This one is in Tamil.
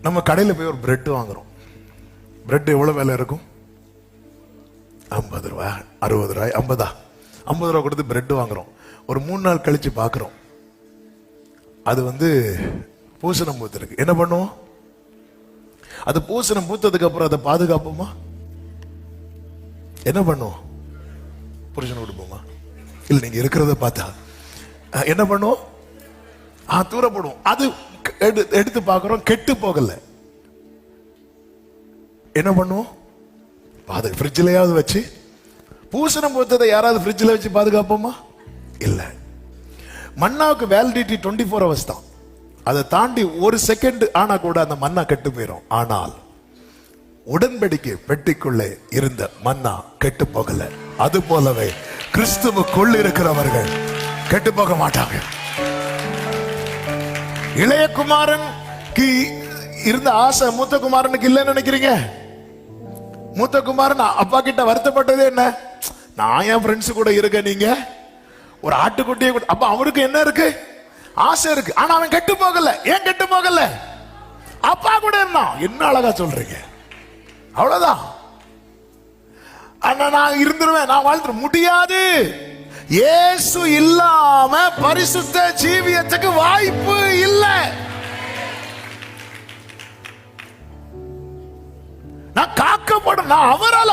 நம்ம கடையில் போய் ஒரு பிரெட் வாங்குறோம். பிரெட் எவ்வளவு விலை இருக்கும்? 50 ரூபாய், 60 ரூபாய், 50 ரூபா கொடுத்து பிரெட் வாங்குறோம். ஒரு 3 நாள் கழிச்சு பார்க்குறோம், அது பூசணம் பூத்திருக்கு. என்ன பண்ணுவோம்? அது பூசணம் பூத்ததுக்கு அப்புறம் அதை பாதுகாப்போமா? என்ன பண்ணுவோம்? புருஷன் கொடுப்போமா? இல்லை, நீங்க இருக்கிறத பார்த்தா என்ன பண்ணுவோம்? தூரப்படுவோம். அது எடுத்து பார்க்கிறோம், கெட்டு போகல. என்ன பண்ணுவோம்? ஃப்ரிட்ஜ்லயாவது வச்சு, பூசணம் பூத்ததை யாராவது ஃப்ரிட்ஜில் வச்சு பாதுகாப்போமா? இல்ல. மன்னாவுக்கு வேலிடிட்டி 24 hours தான். அதை தாண்டி ஒரு செகண்ட் ஆனா கூட அந்த மன்னா கெட்டு போயிடும். ஆனால் உடன்படிக்கை பெட்டிக்குள்ளே இருந்த மன்னா கெட்டு போகல. அது போலவே கிறிஸ்துவுக்குள் இருக்கிறவர்கள் கெட்டு போக மாட்டாங்க. இளைய குமாரனுக்கு இருந்த ஆசை மூத்த குமாரனுக்கு இல்லைன்னு நினைக்கிறீங்க? மூத்த குமாரன் அப்பா கிட்ட வருத்தப்பட்டது என்ன? நான் என் ஃப்ரெண்ட்ஸ் கூட இருக்க, நீங்க ஒரு ஆட்டுக்குட்டியை கூட. அப்ப அவருக்கு என்ன இருக்கு? ஆசை இருக்கு. ஆனா அவன் கெட்டு போகல. ஏன் கெட்டு போகல? அப்பா கூட இருந்தான். என்ன அழகா சொல்றீங்க! அவ்வளவுதான். ஆனா நான் இருந்துருவேன், நான் வாழ்த்துற முடியாது. இயேசு இல்லாம பரிசுத்த ஜீவியத்துக்கு வாய்ப்பு இல்லை. நான் காக்கப்படும், நான் அவரால்